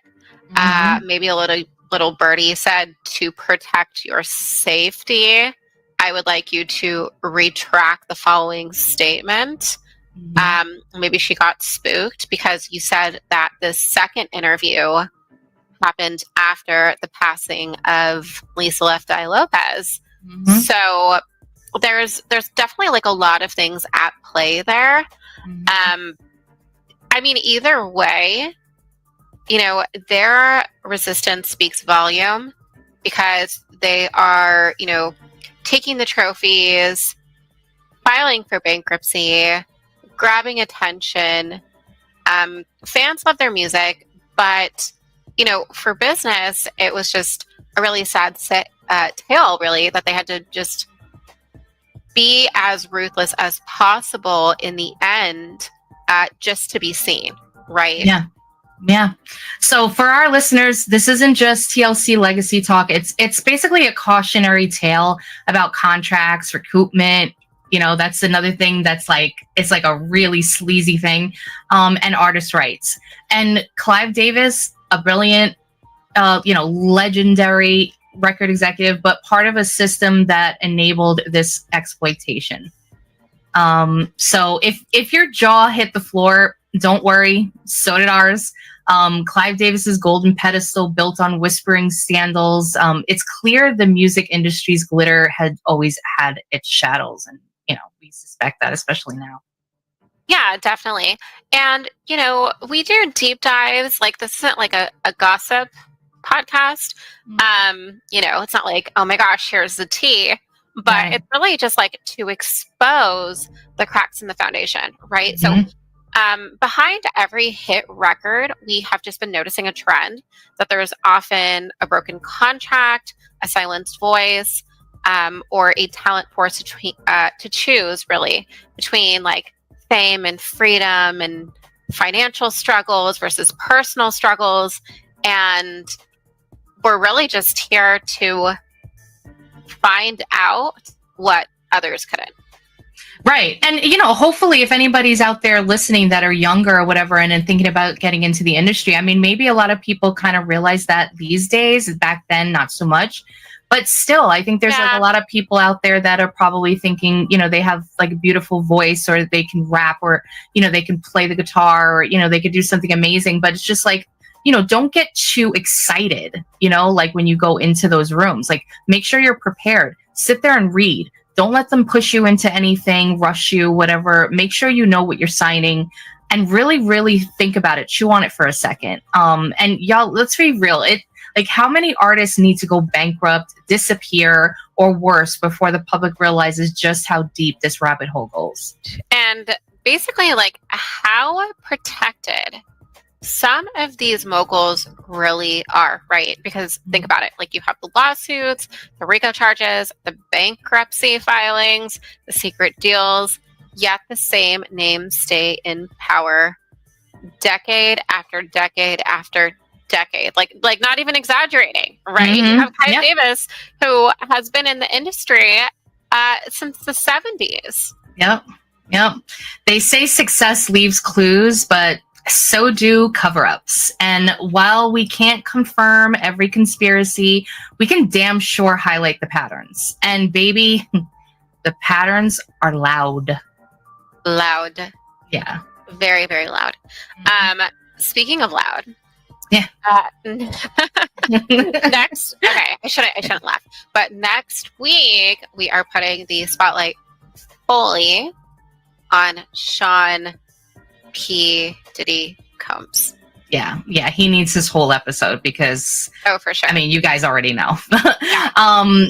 [SPEAKER 5] Maybe a little birdie said, to protect your safety, I would like you to retract the following statement. Maybe she got spooked because you said that the second interview happened after the passing of Lisa Left Eye Lopez. So there's definitely like a lot of things at play there. I mean, either way, their resistance speaks volume because they are, taking the trophies, filing for bankruptcy, grabbing attention. Fans love their music, but, for business, it was just a really sad tale, really, that they had to just be as ruthless as possible in the end, just to be seen, right?
[SPEAKER 6] Yeah. So for our listeners, this isn't just TLC legacy talk. It's basically a cautionary tale about contracts, recoupment. That's another thing that's like, it's like a really sleazy thing, and artist rights. And Clive Davis, a brilliant, legendary record executive, but part of a system that enabled this exploitation. So if your jaw hit the floor, don't worry. So did ours. Clive Davis's golden pedestal built on whispering scandals. It's clear the music industry's glitter had always had its shadows, and we suspect that, especially now.
[SPEAKER 5] Yeah, definitely. And we do deep dives. Like, this isn't like a gossip podcast. It's not like, oh my gosh, here's the tea. But it's really just like to expose the cracks in the foundation, right? So behind every hit record, we have just been noticing a trend that there's often a broken contract, a silenced voice, or a talent force to choose, really, between like fame and freedom and financial struggles versus personal struggles. And we're really just here to find out what others couldn't.
[SPEAKER 6] Right. And, hopefully if anybody's out there listening that are younger or whatever and thinking about getting into the industry, I mean, maybe a lot of people kind of realize that these days. Back then, not so much. But still, I think there's like a lot of people out there that are probably thinking, they have like a beautiful voice, or they can rap, or, they can play the guitar, or, they could do something amazing. But it's just like, don't get too excited, like when you go into those rooms. Like, make sure you're prepared. Sit there and read. Don't let them push you into anything, rush you, whatever. Make sure you know what you're signing, and really, really think about it. Chew on it for a second. And y'all, let's be real. Like, how many artists need to go bankrupt, disappear, or worse before the public realizes just how deep this rabbit hole goes?
[SPEAKER 5] And basically, like, how protected some of these moguls really are, right? Because think about it. Like, you have the lawsuits, the RICO charges, the bankruptcy filings, the secret deals, yet the same names stay in power decade after decade after decade. Like not even exaggerating, right? You have Clive Davis, who has been in the industry since the 70s.
[SPEAKER 6] Yep. They say success leaves clues, but so do cover-ups. And while we can't confirm every conspiracy, we can damn sure highlight the patterns. And baby, the patterns are loud. Yeah.
[SPEAKER 5] Very, very loud. Speaking of loud.
[SPEAKER 6] Yeah.
[SPEAKER 5] Next, okay, I shouldn't laugh. But next week, we are putting the spotlight fully on Sean P. Diddy Combs.
[SPEAKER 6] Yeah, he needs his whole episode because,
[SPEAKER 5] for sure.
[SPEAKER 6] I mean, you guys already know.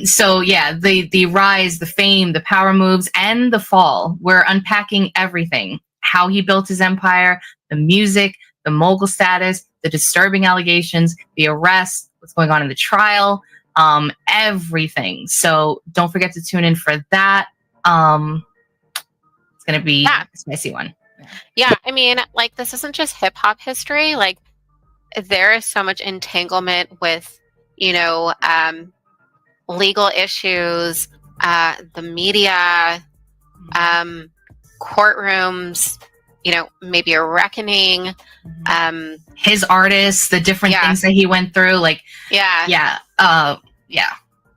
[SPEAKER 6] So yeah, the rise, the fame, the power moves, and the fall. We're unpacking everything: how he built his empire, the music, the mogul status, the disturbing allegations, the arrest, what's going on in the trial, everything. So don't forget to tune in for that. It's going to be a spicy one.
[SPEAKER 5] Yeah, I mean, like, this isn't just hip hop history. Like, there is so much entanglement with, legal issues, the media, courtrooms, maybe a reckoning.
[SPEAKER 6] His artists, the different things that he went through, like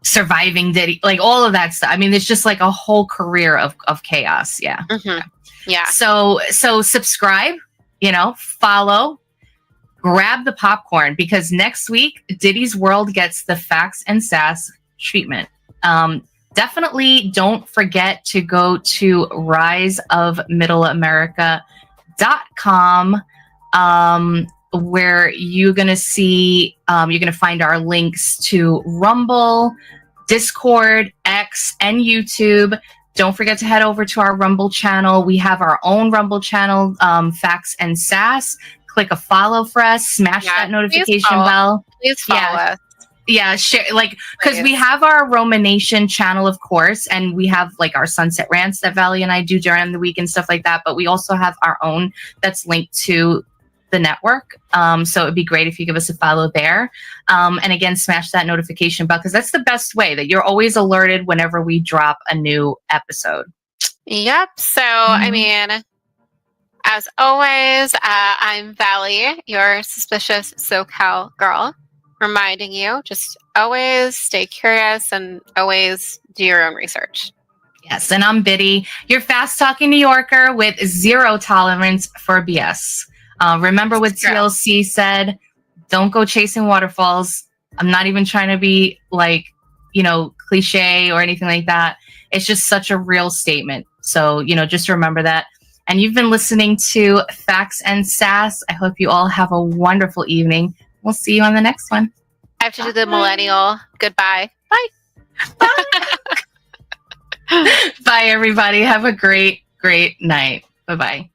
[SPEAKER 6] surviving Diddy, like all of that stuff. I mean, it's just like a whole career of chaos. Yeah.
[SPEAKER 5] Mm-hmm. Yeah.
[SPEAKER 6] So subscribe, follow, grab the popcorn, because next week Diddy's World gets the Facts and Sass treatment. Definitely don't forget to go to riseofmiddleamerica.com, where you're going to see, you're going to find our links to Rumble, Discord, X, and YouTube. Don't forget to head over to our Rumble channel. We have our own Rumble channel, Facts and Sass. Click a follow for us. Smash that notification bell.
[SPEAKER 5] Please follow us.
[SPEAKER 6] Yeah, share, like, because we have our Romanation channel, of course, and we have like our Sunset Rants that Valley and I do during the week and stuff like that. But we also have our own that's linked to the network. So it'd be great if you give us a follow there. And again, smash that notification bell, because that's the best way that you're always alerted whenever we drop a new episode.
[SPEAKER 5] Yep. So, I mean, as always, I'm Valley, your suspicious SoCal girl, reminding you just always stay curious and always do your own research.
[SPEAKER 6] Yes, and I'm Biddy, your fast-talking New Yorker with zero tolerance for BS. Remember what TLC said, don't go chasing waterfalls. I'm not even trying to be like, cliche or anything like that. It's just such a real statement. So, just remember that. And you've been listening to Facts and Sass. I hope you all have a wonderful evening. We'll see you on the next one.
[SPEAKER 5] I have to do the millennial goodbye. Bye.
[SPEAKER 6] Bye, everybody. Have a great, great night. Bye-bye.